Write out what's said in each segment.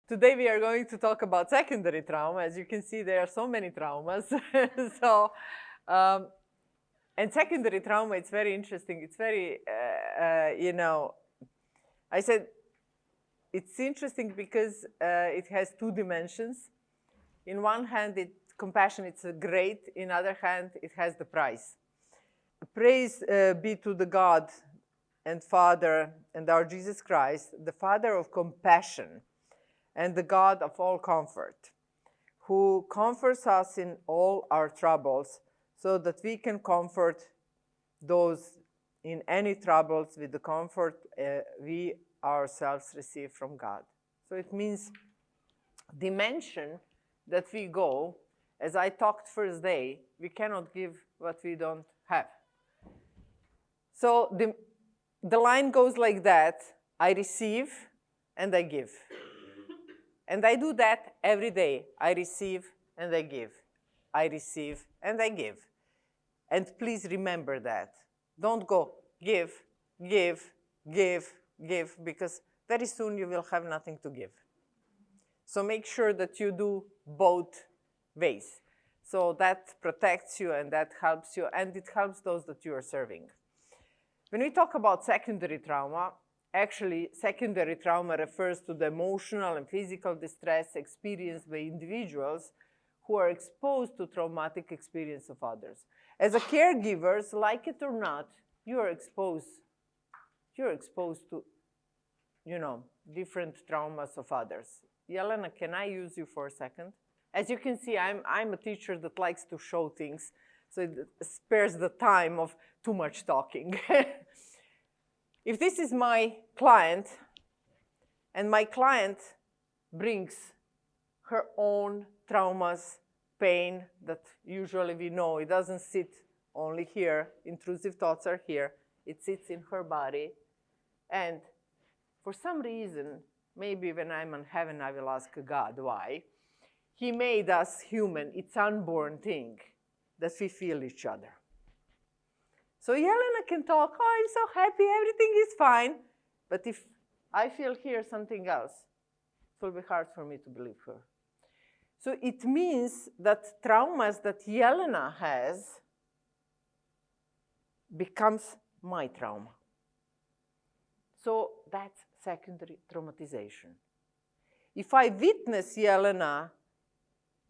Today we are going to talk about secondary trauma. As you can see, there are so many traumas. And secondary trauma, it's very interesting. It's very, I said it's interesting because it has two dimensions. In one hand, compassion, it's great. In other hand, it has the price. Praise be to the God and Father and our Jesus Christ, the Father of compassion and the God of all comfort, who comforts us in all our troubles, so that we can comfort those in any troubles with the comfort we ourselves receive from God. So it means dimension that we go, as I talked first day, we cannot give what we don't have. So the line goes like that: I receive and I give. And I do that every day. I receive and I give. I receive and I give. And please remember that. Don't go give, give, give, give, because very soon you will have nothing to give. So make sure that you do both ways. So that protects you and that helps you, and it helps those that you are serving. When we talk about secondary trauma, actually, secondary trauma refers to the emotional and physical distress experienced by individuals who are exposed to traumatic experience of others. As a caregivers, like it or not, you're exposed to, different traumas of others. Jelena, can I use you for a second? As you can see, I'm a teacher that likes to show things, so it spares the time of too much talking. If this is my client, and my client brings her own traumas, pain that usually we know, it doesn't sit only here, intrusive thoughts are here, it sits in her body, and for some reason, maybe when I'm in heaven I will ask God why, He made us human, it's an unborn thing that we feel each other. So Jelena can talk, oh, I'm so happy, everything is fine. But if I feel here something else, it will be hard for me to believe her. So it means that traumas that Jelena has becomes my trauma. So that's secondary traumatization. If I witness Jelena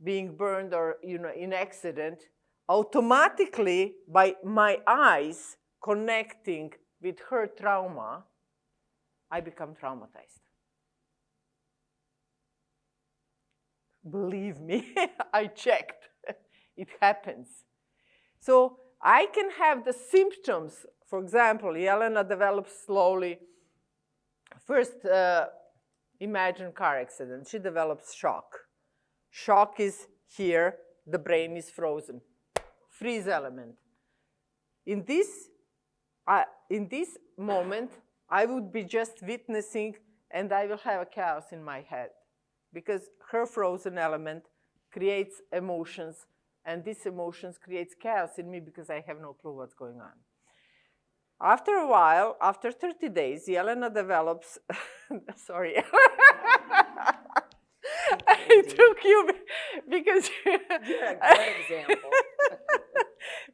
being burned or in accident, automatically, by my eyes connecting with her trauma, I become traumatized. Believe me, I checked. It happens. So I can have the symptoms. For example, Jelena develops slowly. First, imagine car accident. She develops shock. Shock is here. The brain is frozen. Freeze element. In this moment, I would be just witnessing, and I will have a chaos in my head, because her frozen element creates emotions, and these emotions creates chaos in me because I have no clue what's going on. After a while, after 30 days, Jelena develops, sorry. I took you because you're a good example.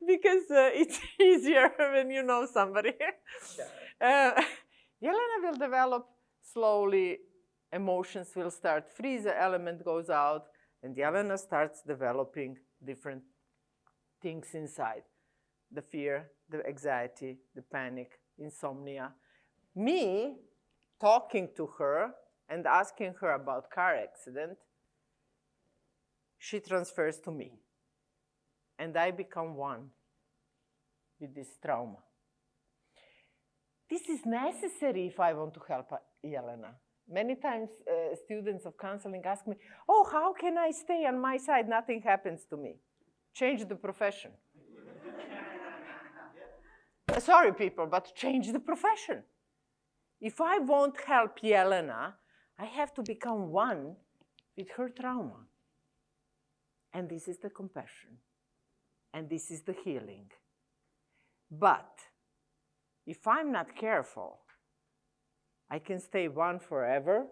Because it's easier when you know somebody. Sure. Jelena will develop slowly. Emotions will start. Freeze element goes out, and Jelena starts developing different things inside: the fear, the anxiety, the panic, insomnia. Me talking to her and asking her about car accident, she transfers to me. And I become one with this trauma. This is necessary if I want to help Jelena. Many times students of counseling ask me, oh, how can I stay on my side? Nothing happens to me. Change the profession. Sorry, people, but change the profession. If I won't help Jelena, I have to become one with her trauma. And this is the compassion. And this is the healing. But if I'm not careful, I can stay one forever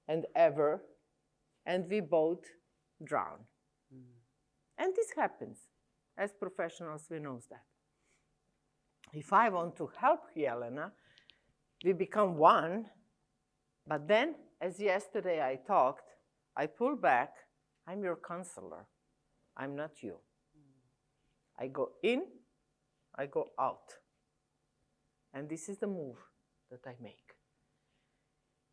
and ever, and we both drown. And this happens. As professionals, we know that. If I want to help Jelena, we become one, but then, as yesterday I talked, I pull back, I'm your counselor, I'm not you. I go in, I go out. And this is the move that I make.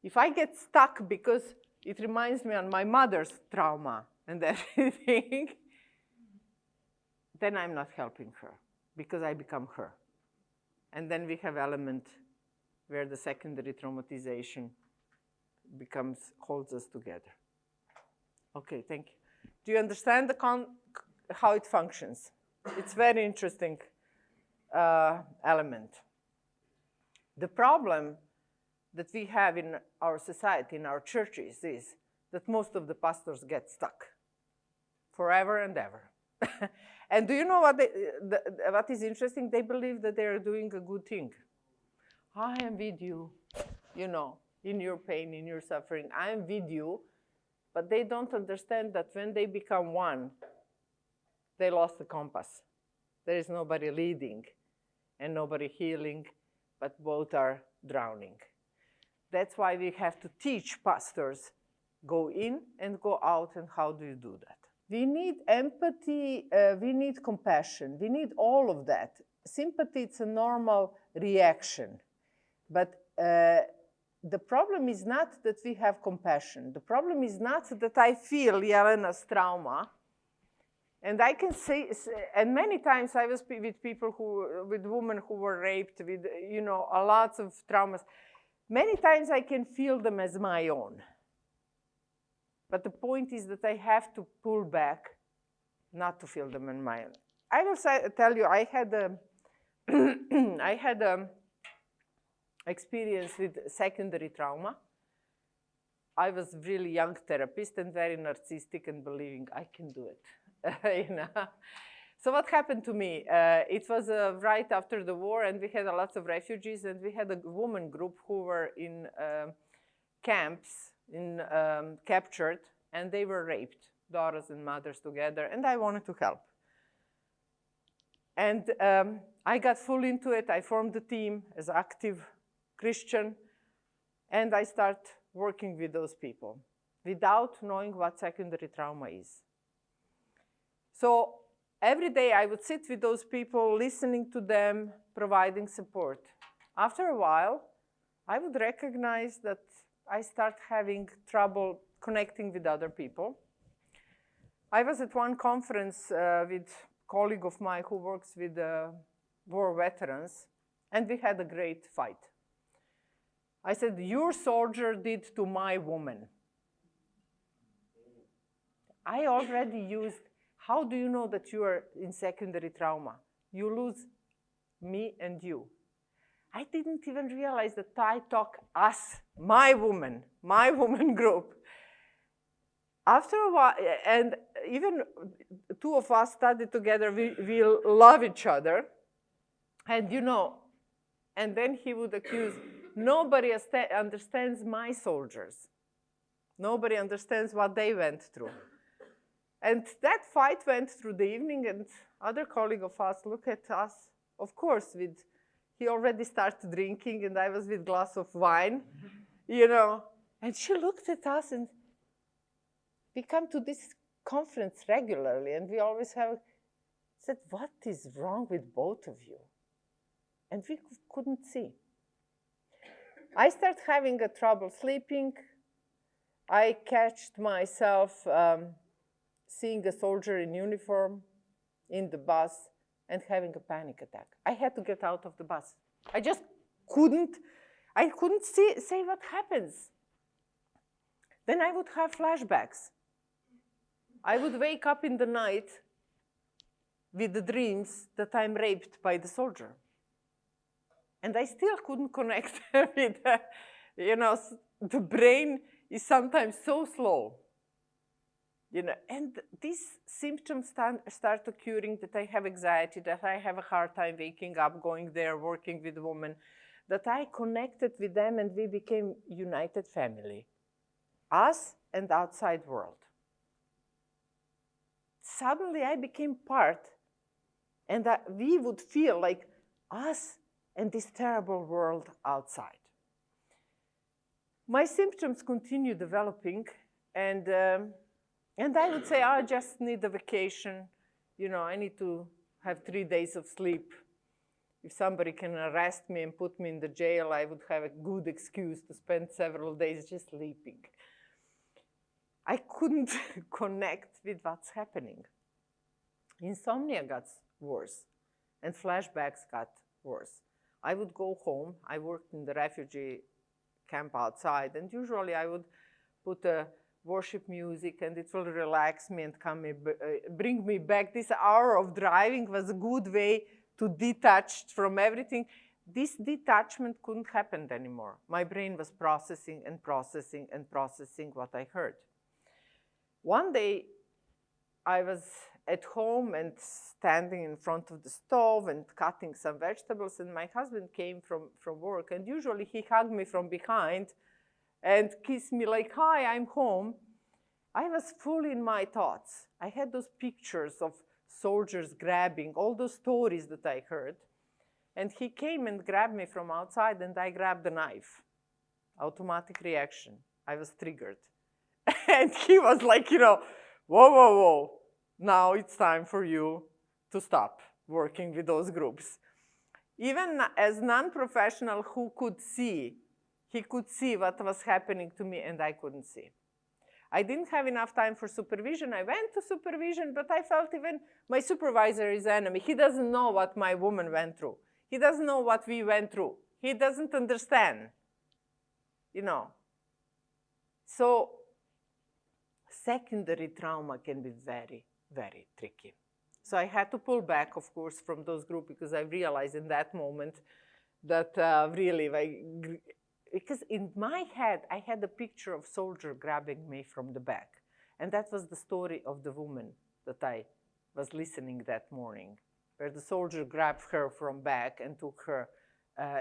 If I get stuck because it reminds me of my mother's trauma and everything, then I'm not helping her because I become her. And then we have element where the secondary traumatization holds us together. Okay, thank you. Do you understand how it functions? It's very interesting element. The problem that we have in our society, in our churches, is that most of the pastors get stuck forever and ever. And do you know what is interesting? They believe that they are doing a good thing. I am with you, you know, in your pain, in your suffering. I am with you. But they don't understand that when they become one, they lost the compass. There is nobody leading and nobody healing, but both are drowning. That's why we have to teach pastors, go in and go out, and how do you do that? We need empathy, we need compassion, we need all of that. Sympathy, it's a normal reaction. But the problem is not that we have compassion. The problem is not that I feel Jelena's trauma. And I can say, and many times I was with people with women who were raped, with, you know, a lot of traumas. Many times I can feel them as my own. But the point is that I have to pull back, not to feel them as my own. I will tell you, I had a experience with secondary trauma. I was really young therapist and very narcissistic and believing I can do it. You know? So what happened to me? It was right after the war, and we had lots of refugees, and we had a woman group who were in camps, captured, and they were raped, daughters and mothers together, and I wanted to help. And I got full into it. I formed a team as active Christian, and I start working with those people without knowing what secondary trauma is. So every day I would sit with those people, listening to them, providing support. After a while, I would recognize that I start having trouble connecting with other people. I was at one conference with a colleague of mine who works with war veterans, and we had a great fight. I said, your soldier did to my woman. I already used, how do you know that you are in secondary trauma? You lose me and you. I didn't even realize that I talk us, my woman group. After a while, and even two of us studied together, we love each other. And you know, and then he would accuse, nobody understands my soldiers. Nobody understands what they went through. And that fight went through the evening, and other colleague of us looked at us, of course, he already started drinking, and I was with a glass of wine, you know. And she looked at us, and we come to this conference regularly, and we always said, what is wrong with both of you? And we couldn't see. I started having a trouble sleeping. I catched myself seeing a soldier in uniform in the bus and having a panic attack. I had to get out of the bus. I just couldn't say what happens. Then I would have flashbacks. I would wake up in the night with the dreams that I'm raped by the soldier. And I still couldn't connect with, you know, the brain is sometimes so slow. You know, and these symptoms start occurring, that I have anxiety, that I have a hard time waking up, going there, working with women, that I connected with them and we became united family. us and outside world. Suddenly I became part, and we would feel like us and this terrible world outside. My symptoms continue developing, and I would say, I just need a vacation. You know, I need to have 3 days of sleep. If somebody can arrest me and put me in the jail, I would have a good excuse to spend several days just sleeping. I couldn't connect with what's happening. Insomnia got worse, and flashbacks got worse. I would go home. I worked in the refugee camp outside, and usually I would put a worship music, and it will relax me and bring me back. This hour of driving was a good way to detach from everything. This detachment couldn't happen anymore. My brain was processing and processing and processing what I heard. One day, I was at home and standing in front of the stove and cutting some vegetables, and my husband came from work, and usually he hugged me from behind and kissed me like, hi, I'm home. I was full in my thoughts. I had those pictures of soldiers grabbing, all those stories that I heard. And he came and grabbed me from outside, and I grabbed the knife. Automatic reaction. I was triggered. And he was like, you know, whoa, whoa, whoa. Now it's time for you to stop working with those groups. Even as non-professional who could see, he could see what was happening to me, and I couldn't see. I didn't have enough time for supervision. I went to supervision, but I felt even my supervisor is enemy. He doesn't know what my woman went through. He doesn't know what we went through. He doesn't understand, you know. So secondary trauma can be very, very tricky. So I had to pull back, of course, from those groups, because I realized in that moment that because in my head, I had a picture of soldier grabbing me from the back. And that was the story of the woman that I was listening that morning, where the soldier grabbed her from back and took her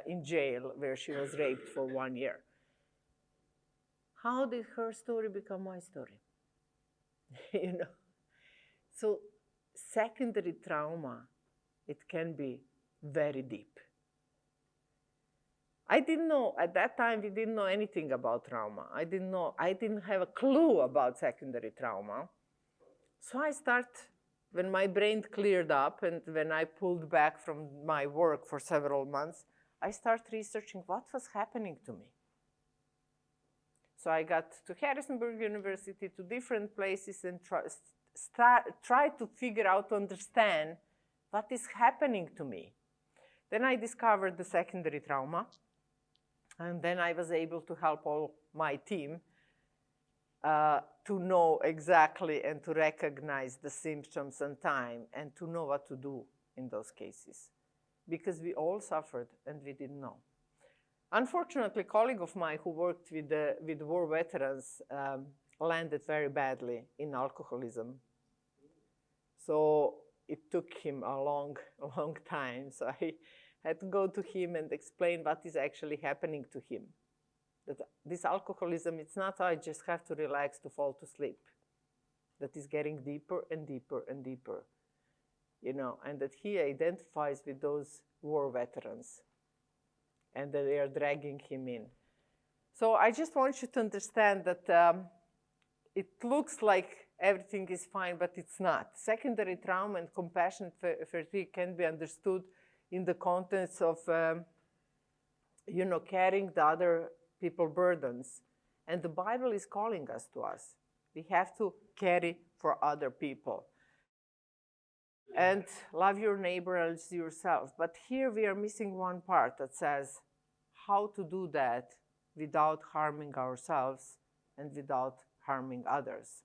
in jail, where she was raped for 1 year. How did her story become my story? You know? So secondary trauma, it can be very deep. I didn't know, at that time, we didn't know anything about trauma. I didn't have a clue about secondary trauma. So I when my brain cleared up and when I pulled back from my work for several months, I started researching what was happening to me. So I got to Harrisonburg University, to different places, and tried to figure out, to understand what is happening to me. Then I discovered the secondary trauma, and then I was able to help all my team to know exactly and to recognize the symptoms and time and to know what to do in those cases. Because we all suffered and we didn't know. Unfortunately, a colleague of mine who worked with war veterans landed very badly in alcoholism. So it took him a long time. So I had to go to him and explain what is actually happening to him. That this alcoholism, it's not I just have to relax to fall to sleep. That is getting deeper and deeper and deeper, you know, and that he identifies with those war veterans and that they are dragging him in. So I just want you to understand that it looks like everything is fine, but it's not. Secondary trauma and compassion fatigue can be understood in the context of, you know, carrying the other people's burdens. And the Bible is calling us to us. We have to carry for other people. And love your neighbor as yourself. But here we are missing one part that says how to do that without harming ourselves and without harming others.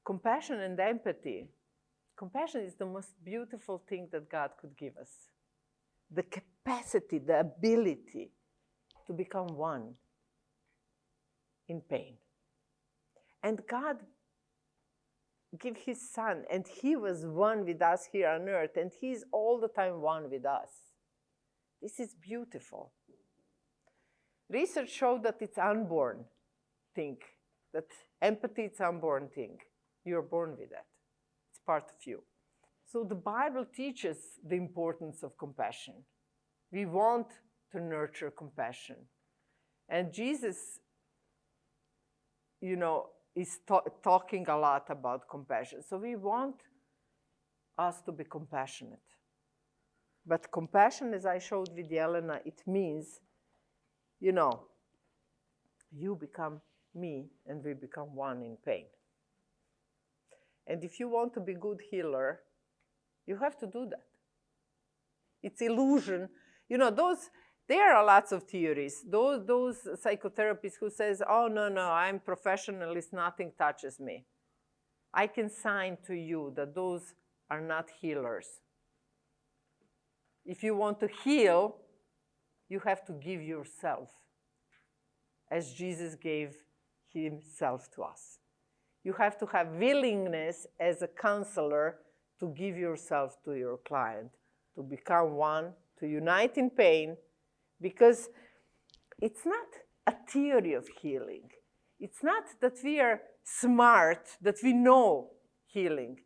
Compassion and empathy. Compassion is the most beautiful thing that God could give us. The capacity, the ability to become one in pain. And God gave his son, and he was one with us here on earth, and he's all the time one with us. This is beautiful. Research showed that it's unborn. think that empathy is an unborn thing. You're born with that. It's part of you. So the Bible teaches the importance of compassion. We want to nurture compassion. And Jesus, is talking a lot about compassion. So we want us to be compassionate. But compassion, as I showed with Jelena, it means, you become me and we become one in pain. And if you want to be a good healer, you have to do that. It's illusion. There are lots of theories. Those psychotherapists who says, oh, no, I'm professionalist, nothing touches me. I can sign to you that those are not healers. If you want to heal, you have to give yourself, as Jesus gave himself to us. You have to have willingness as a counselor to give yourself to your client, to become one, to unite in pain, because it's not a theory of healing. It's not that we are smart, that we know healing.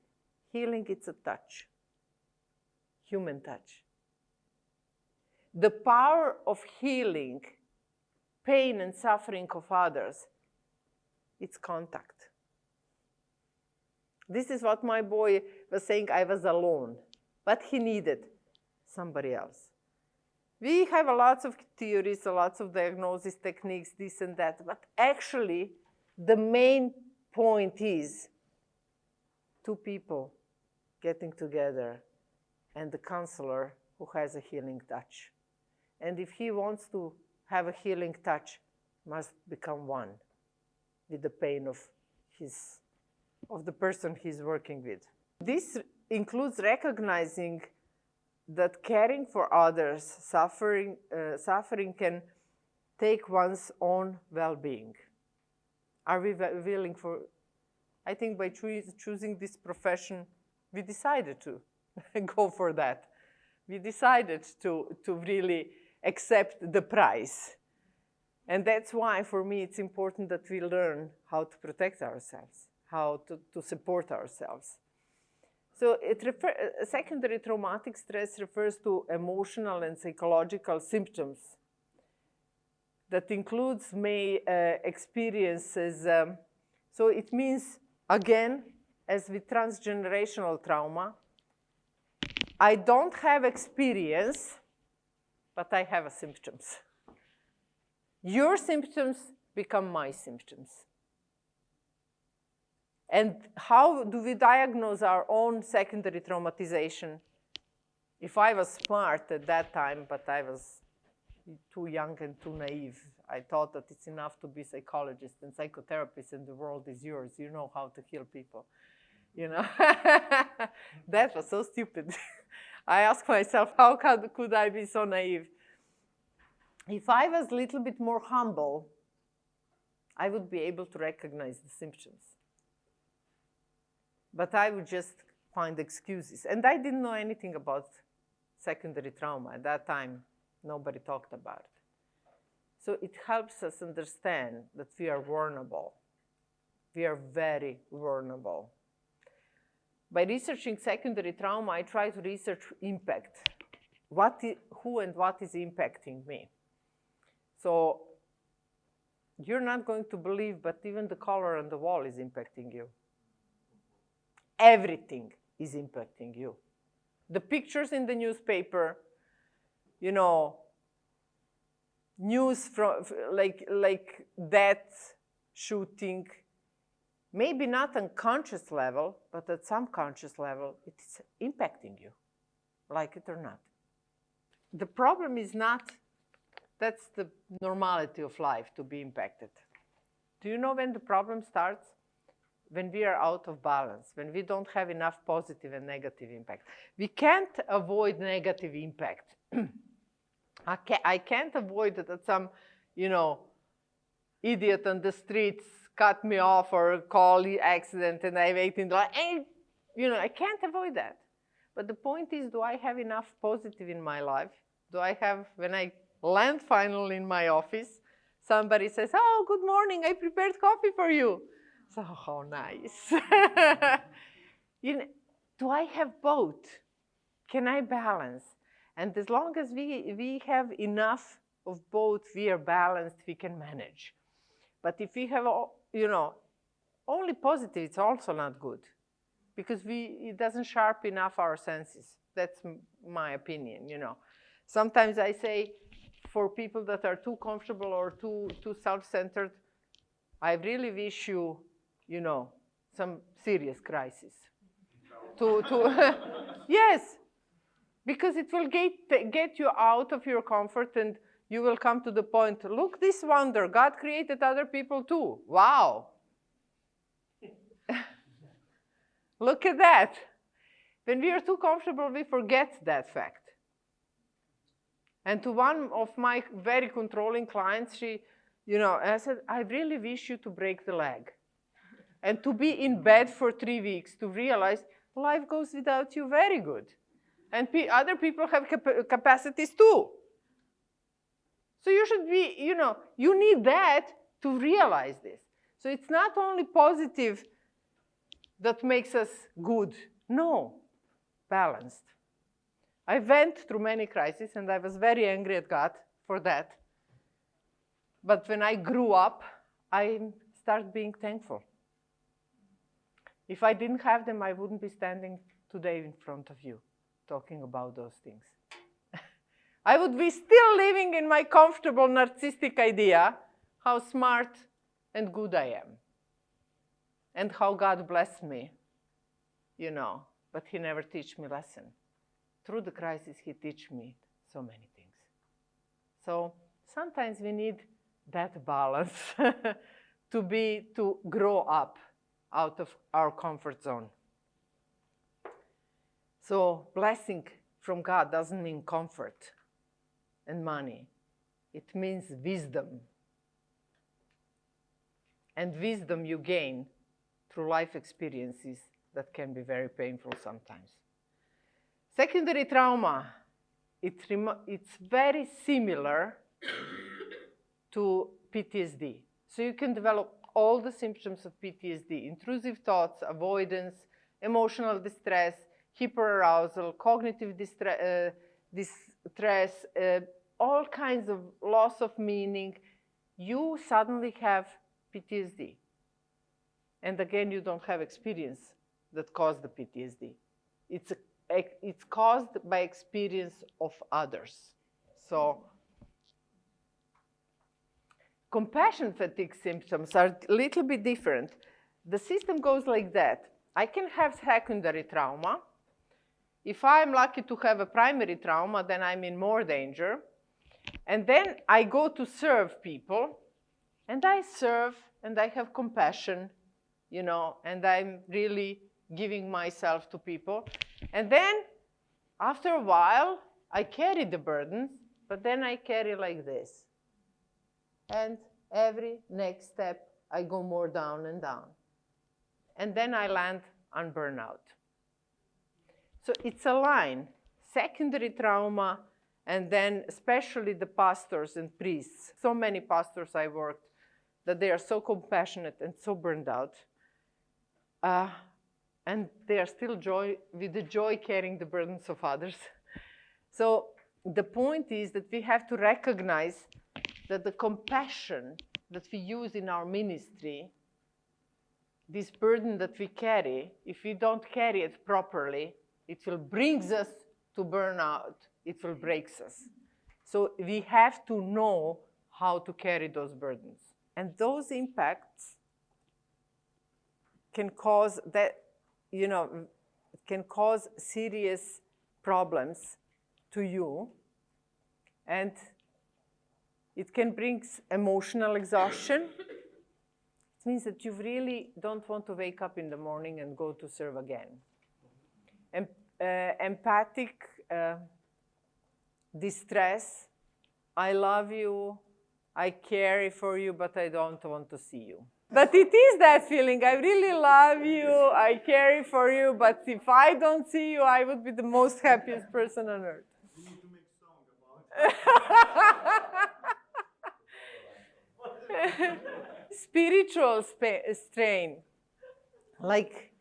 Healing, it's a touch, human touch. The power of healing pain and suffering of others, it's contact. This is what my boy was saying, I was alone, but he needed somebody else. We have lots of theories, lots of diagnosis techniques, this and that, but actually the main point is two people getting together and the counselor who has a healing touch. And if he wants to have a healing touch, must become one with the pain of the person he's working with. This includes recognizing that caring for others, suffering can take one's own well-being. Are we willing for? I think by choosing this profession, we decided to go for that. We decided to really accept the price. And that's why, for me, it's important that we learn how to protect ourselves, how to support ourselves. So secondary traumatic stress refers to emotional and psychological symptoms that includes experiences. So it means, again, as with transgenerational trauma, I don't have experience, but I have symptoms. Your symptoms become my symptoms. And how do we diagnose our own secondary traumatization? If I was smart at that time, but I was too young and too naive, I thought that it's enough to be psychologist and psychotherapist and the world is yours. You know how to heal people. That was so stupid. I asked myself, how could I be so naive? If I was a little bit more humble, I would be able to recognize the symptoms. But I would just find excuses. And I didn't know anything about secondary trauma. At that time, nobody talked about it. So it helps us understand that we are vulnerable. We are very vulnerable. By researching secondary trauma, I try to research impact. Who and what is impacting me? So you're not going to believe, but even the color on the wall is impacting you. Everything is impacting you. The pictures in the newspaper, news from like death, shooting, maybe not on conscious level, but at some conscious level, it's impacting you, like it or not. The problem is not, that's the normality of life, to be impacted. Do you know when the problem starts? When we are out of balance, when we don't have enough positive and negative impact. We can't avoid negative impact. I can't avoid that some, idiot on the streets cut me off or call the accident and I wait in the line. I can't avoid that. But the point is, do I have enough positive in my life? Do I have, when I land finally in my office, somebody says, oh, good morning, I prepared coffee for you. So, how nice. Do I have both? Can I balance? And as long as we have enough of both, we are balanced, we can manage. But if we have, only positive, it's also not good. Because it doesn't sharpen enough our senses. That's my opinion, Sometimes I say, for people that are too comfortable or too self-centered, I really wish you, some serious crisis. Yes, because it will get you out of your comfort, and you will come to the point, look, this wonder, God created other people too. Wow. Look at that. When we are too comfortable, we forget that fact. And to one of my very controlling clients, I said, I really wish you to break the leg. And to be in bed for 3 weeks, to realize life goes without you very good. And other people have capacities too. So you should be, you need that to realize this. So it's not only positive that makes us good. No, balanced. I went through many crises, and I was very angry at God for that. But when I grew up, I started being thankful. If I didn't have them, I wouldn't be standing today in front of you talking about those things. I would be still living in my comfortable narcissistic idea how smart and good I am. And how God blessed me, but He never teach me lesson. Through the crisis, He teach me so many things. So sometimes we need that balance to grow up out of our comfort zone. So blessing from God doesn't mean comfort and money. It means wisdom. And wisdom you gain through life experiences that can be very painful sometimes. Secondary trauma, it's very similar to PTSD. So you can develop all the symptoms of PTSD: intrusive thoughts, avoidance, emotional distress, hyperarousal, cognitive distress, all kinds of loss of meaning. You suddenly have PTSD. And again, you don't have experience that caused the PTSD. It's caused by experience of others. So compassion fatigue symptoms are a little bit different. The system goes like that. I can have secondary trauma. If I'm lucky to have a primary trauma, then I'm in more danger. And then I go to serve people, and I serve, and I have compassion, and I'm really giving myself to people. And then, after a while, I carry the burdens, but then I carry like this. And every next step, I go more down and down. And then I land on burnout. So it's a line, secondary trauma, and then especially the pastors and priests. So many pastors I worked, that they are so compassionate and so burned out. And they are still with the joy carrying the burdens of others. So the point is that we have to recognize that the compassion that we use in our ministry, this burden that we carry, if we don't carry it properly, it will bring us to burnout. It will break us. So we have to know how to carry those burdens. And those impacts can cause serious problems to you. And it can bring emotional exhaustion. It means that you really don't want to wake up in the morning and go to serve again. Empathic distress. I love you, I care for you, but I don't want to see you. But it is that feeling. I really love you, I care for you, but if I don't see you, I would be the most happiest person on earth. We need to make a song about it. Spiritual strain. Like,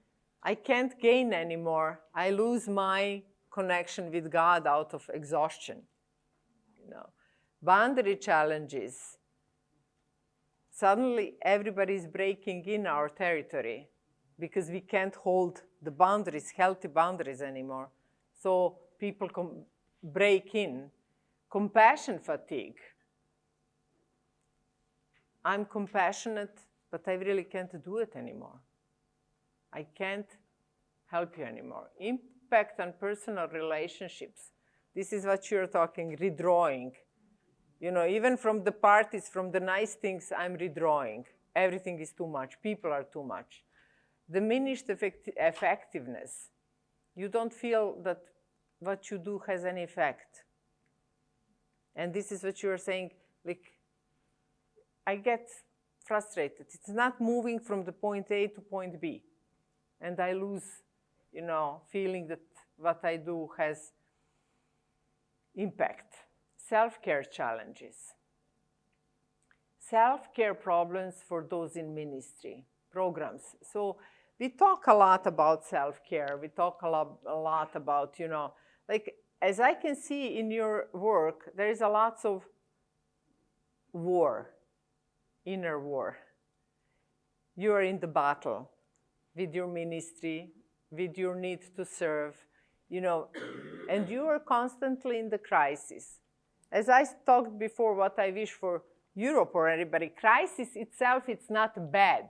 I can't gain anymore. I lose my connection with God out of exhaustion. You know, boundary challenges. Suddenly, everybody's breaking in our territory because we can't hold the boundaries, healthy boundaries anymore. So people break in. Compassion fatigue. I'm compassionate, but I really can't do it anymore. I can't help you anymore. Impact on personal relationships. This is what you're talking, redrawing. You know, even from the parties, from the nice things, I'm redrawing. Everything is too much. People are too much. Diminished effectiveness. You don't feel that what you do has any effect. And this is what you're saying, like, I get frustrated. It's not moving from the point A to point B. And I lose, you know, feeling that what I do has impact. Self-care challenges. Self-care problems for those in ministry programs. So we talk a lot about self-care. We talk a lot about, you know, like, as I can see in your work, there is a lot of war, inner war. You are in the battle with your ministry, with your need to serve, you know, and you are constantly in the crisis. As I talked before, what I wish for Europe or anybody, crisis itself, it's not bad.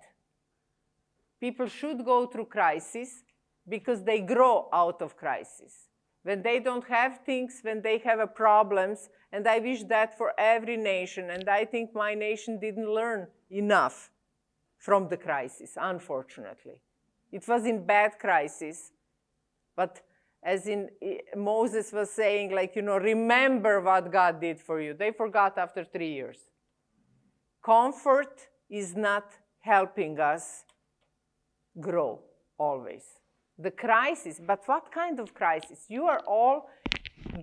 People should go through crisis because they grow out of crisis. When they don't have things, when they have problems, and I wish that for every nation, and I think my nation didn't learn enough from the crisis, unfortunately. It was in bad crisis, but as in Moses was saying, like, you know, remember what God did for you. They forgot after 3 years. Comfort is not helping us grow always. The crisis, but what kind of crisis? You are all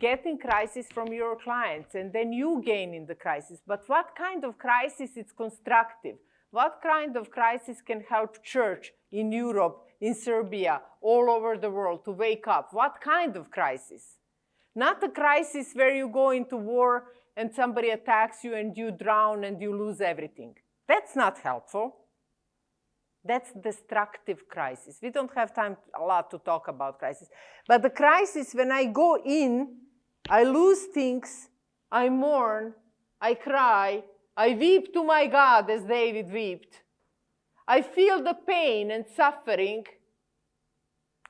getting crisis from your clients, and then you gain in the crisis. But what kind of crisis is constructive? What kind of crisis can help church in Europe, in Serbia, all over the world to wake up? What kind of crisis? Not a crisis where you go into war and somebody attacks you and you drown and you lose everything. That's not helpful. That's destructive crisis. We don't have time a lot to talk about crisis. But the crisis, when I go in, I lose things, I mourn, I cry, I weep to my God as David wept. I feel the pain and suffering.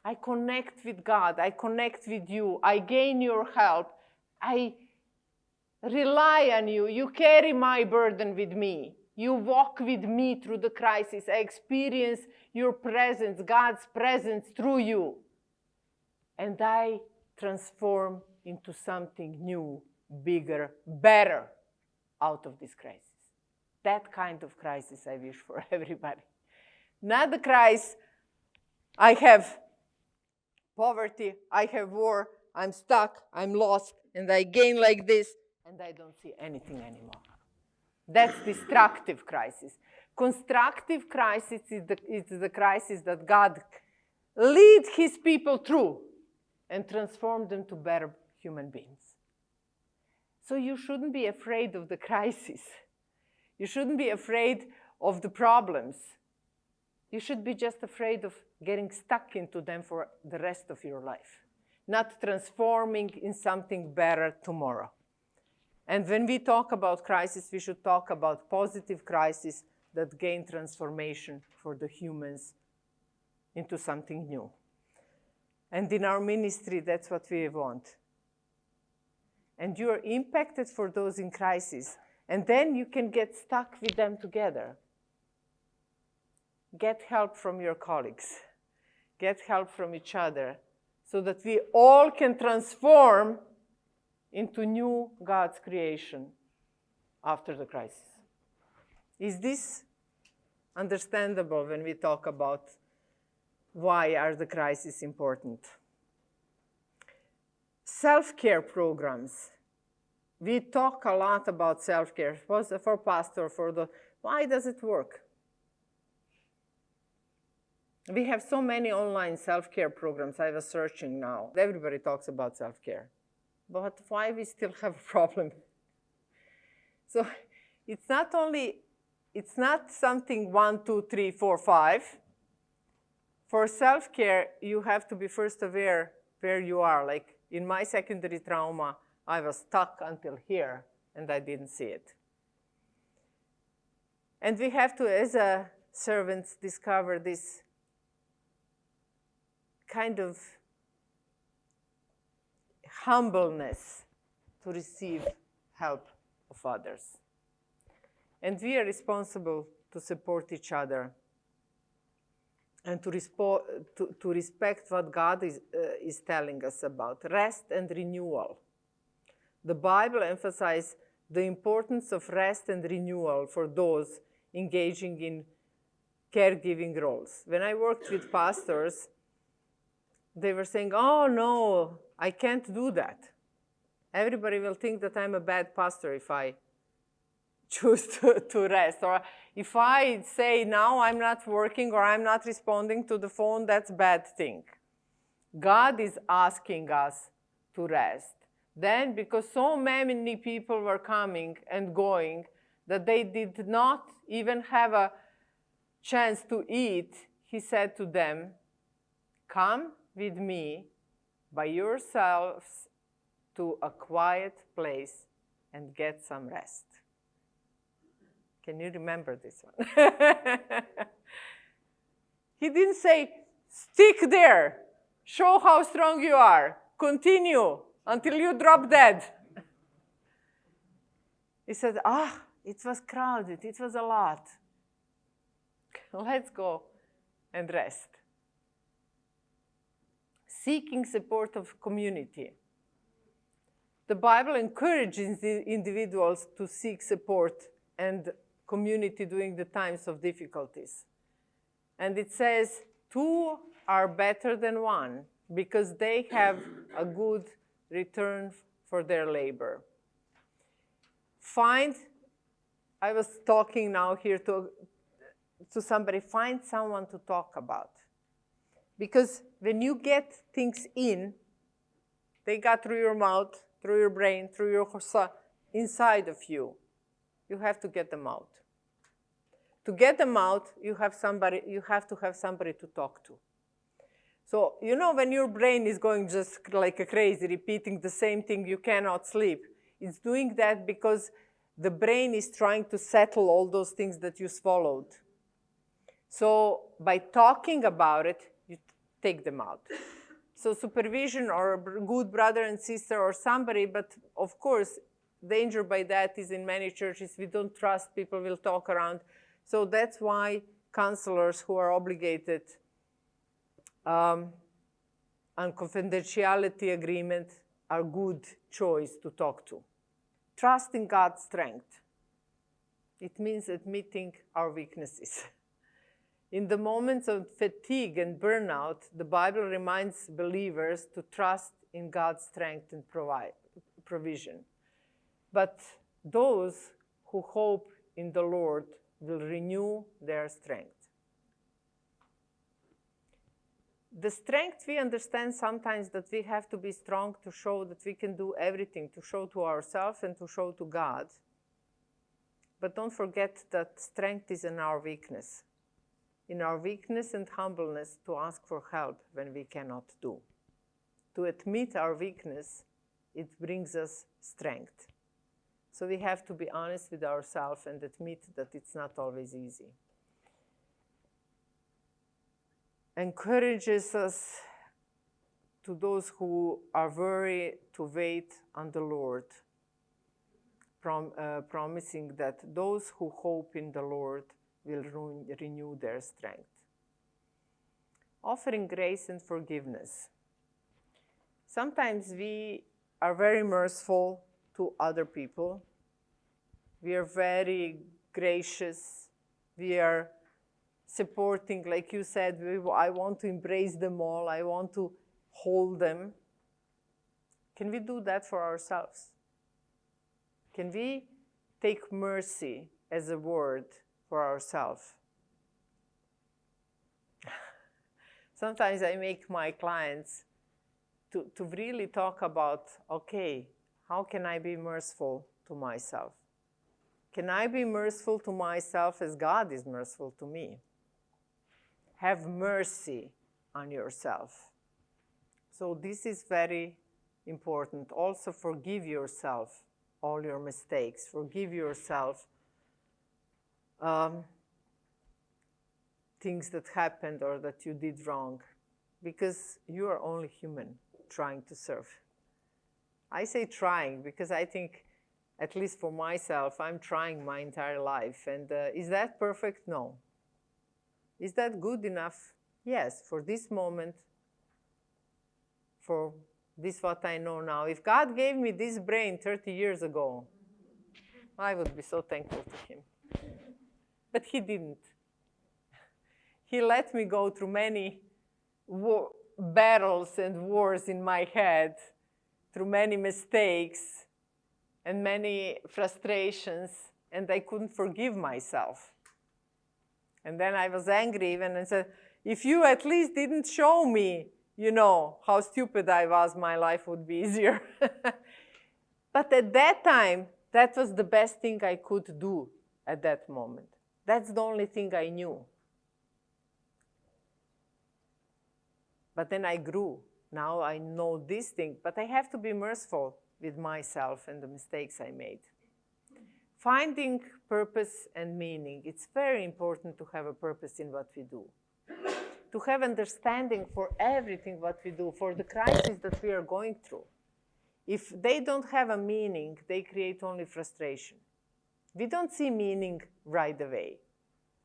I connect with God. I connect with you. I gain your help. I rely on you. You carry my burden with me. You walk with me through the crisis. I experience your presence, God's presence through you. And I transform into something new, bigger, better out of this crisis. That kind of crisis I wish for everybody. Not the crisis, I have poverty, I have war, I'm stuck, I'm lost, and I gain like this, and I don't see anything anymore. That's destructive crisis. Constructive crisis is the crisis that God leads his people through and transform them to better human beings. So you shouldn't be afraid of the crisis. You shouldn't be afraid of the problems. You should be just afraid of getting stuck into them for the rest of your life, not transforming in something better tomorrow. And when we talk about crisis, we should talk about positive crisis that gain transformation for the humans into something new. And in our ministry, that's what we want. And you are impacted for those in crisis. And then you can get stuck with them together. Get help from your colleagues. Get help from each other so that we all can transform into new God's creation after the crisis. Is this understandable when we talk about why are the crises important? Self-care programs. we talk a lot about self-care. For pastor, why does it work? We have so many online self-care programs. I was searching now. Everybody talks about self-care. But why we still have a problem? So it's not something 1, 2, 3, 4, 5. For self-care, you have to be first aware where you are. Like in my secondary trauma, I was stuck until here, and I didn't see it. And we have to, as a servants, discover this kind of humbleness to receive help of others. And we are responsible to support each other and to respect what God is telling us about rest and renewal. The Bible emphasizes the importance of rest and renewal for those engaging in caregiving roles. When I worked with pastors, they were saying, oh no, I can't do that. Everybody will think that I'm a bad pastor if I choose to rest. Or if I say now I'm not working or I'm not responding to the phone, that's a bad thing. God is asking us to rest. Then, because so many people were coming and going that they did not even have a chance to eat, he said to them, come with me by yourselves to a quiet place and get some rest. Can you remember this one? He didn't say, stick there, show how strong you are, continue until you drop dead. He said, it was crowded, it was a lot. Let's go and rest. Seeking support of community. The Bible encourages the individuals to seek support and community during the times of difficulties. And it says, 2 are better than 1 because they have a good return for their labor. I was talking now here to somebody, find someone to talk about. Because when you get things in, they got through your mouth, through your brain, through your inside of you. You have to get them out. To get them out, you have to have somebody to talk to. So, when your brain is going just like a crazy, repeating the same thing, you cannot sleep. It's doing that because the brain is trying to settle all those things that you swallowed. So, by talking about it, you take them out. So supervision or a good brother and sister or somebody, but of course, danger by that is in many churches, we don't trust people will talk around. So that's why counselors who are obligated on confidentiality agreement are good choice to talk to. Trust in God's strength. It means admitting our weaknesses. In the moments of fatigue and burnout, the Bible reminds believers to trust in God's strength and provision. But those who hope in the Lord will renew their strength. The strength we understand sometimes that we have to be strong to show that we can do everything, to show to ourselves and to show to God. But don't forget that strength is in our weakness. In our weakness and humbleness to ask for help when we cannot do. To admit our weakness, it brings us strength. So we have to be honest with ourselves and admit that it's not always easy. Encourages us to those who are weary to wait on the Lord, promising that those who hope in the Lord will renew their strength. Offering grace and forgiveness. Sometimes we are very merciful to other people. We are very gracious. We are supporting, like you said, I want to embrace them all. I want to hold them. Can we do that for ourselves? Can we take mercy as a word for ourselves? Sometimes I make my clients to really talk about, okay, how can I be merciful to myself? Can I be merciful to myself as God is merciful to me? Have mercy on yourself. So this is very important. Also forgive yourself all your mistakes. Forgive yourself things that happened or that you did wrong, because you are only human trying to serve. I say trying because I think, at least for myself, I'm trying my entire life. And is that perfect? No. Is that good enough? Yes, for this moment, for this what I know now. If God gave me this brain 30 years ago, I would be so thankful to him. But he didn't. He let me go through many battles and wars in my head, through many mistakes and many frustrations, and I couldn't forgive myself. And then I was angry even and said, if you at least didn't show me, you know, how stupid I was, my life would be easier. But at that time, that was the best thing I could do at that moment. That's the only thing I knew. But then I grew. Now I know this thing, but I have to be merciful with myself and the mistakes I made. Finding purpose and meaning. It's very important to have a purpose in what we do. To have understanding for everything what we do, for the crisis that we are going through. If they don't have a meaning, they create only frustration. We don't see meaning right away.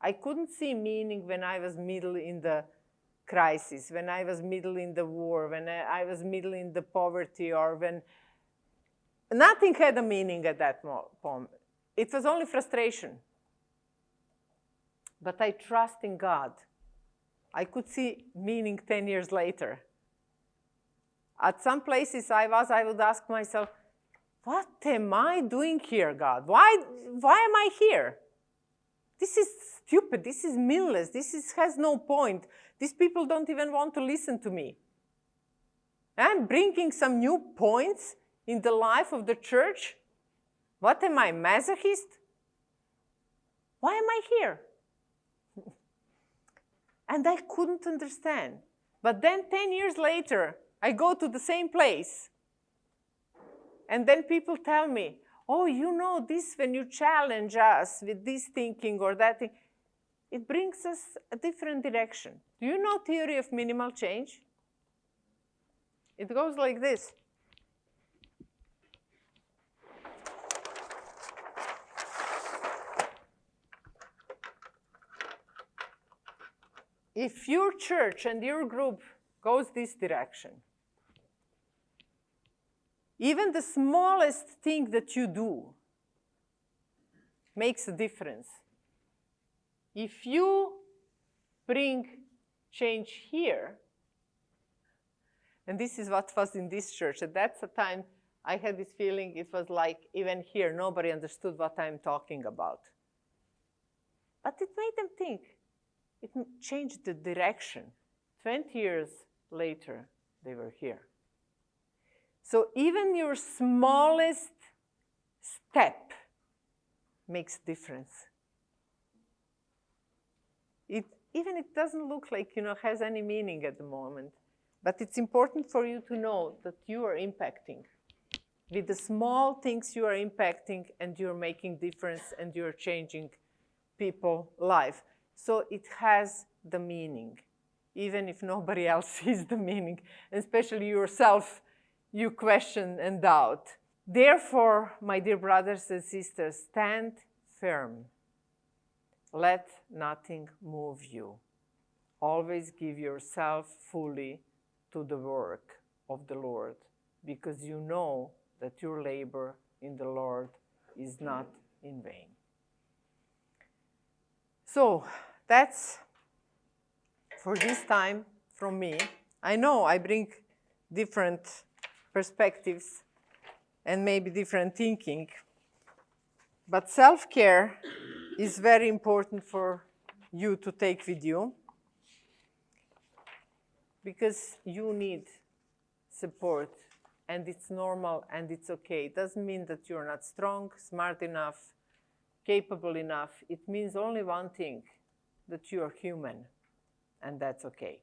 I couldn't see meaning when I was middle in the crisis, when I was middle in the war, when I was middle in the poverty, or when nothing had a meaning at that moment. It was only frustration. But I trust in God. I could see meaning 10 years later. At some places I would ask myself, what am I doing here, God? Why am I here? This is stupid. This is meaningless. Has no point. These people don't even want to listen to me. I'm bringing some new points in the life of the church. What am I, masochist? Why am I here? And I couldn't understand. But then 10 years later, I go to the same place. And then people tell me, oh, you know this, when you challenge us with this thinking or that thing, it brings us a different direction. Do you know theory of minimal change? It goes like this. If your church and your group goes this direction, even the smallest thing that you do makes a difference. If you bring change here, and this is what was in this church, at that time I had this feeling it was like even here nobody understood what I'm talking about. But it made them think. It changed the direction. 20 years later, they were here. So even your smallest step makes a difference. Even it doesn't look like, has any meaning at the moment. But it's important for you to know that you are impacting. With the small things you are impacting, and you're making difference, and you're changing people's life. So it has the meaning, even if nobody else sees the meaning, and especially yourself, you question and doubt. Therefore, my dear brothers and sisters, stand firm. Let nothing move you. Always give yourself fully to the work of the Lord, because you know that your labor in the Lord is not in vain. So that's for this time from me. I know I bring different perspectives and maybe different thinking, But self-care is very important for you to take with you, because you need support, and it's normal and it's okay. It doesn't mean that you're not strong, smart enough, capable enough. It means only one thing, that you are human, and that's okay.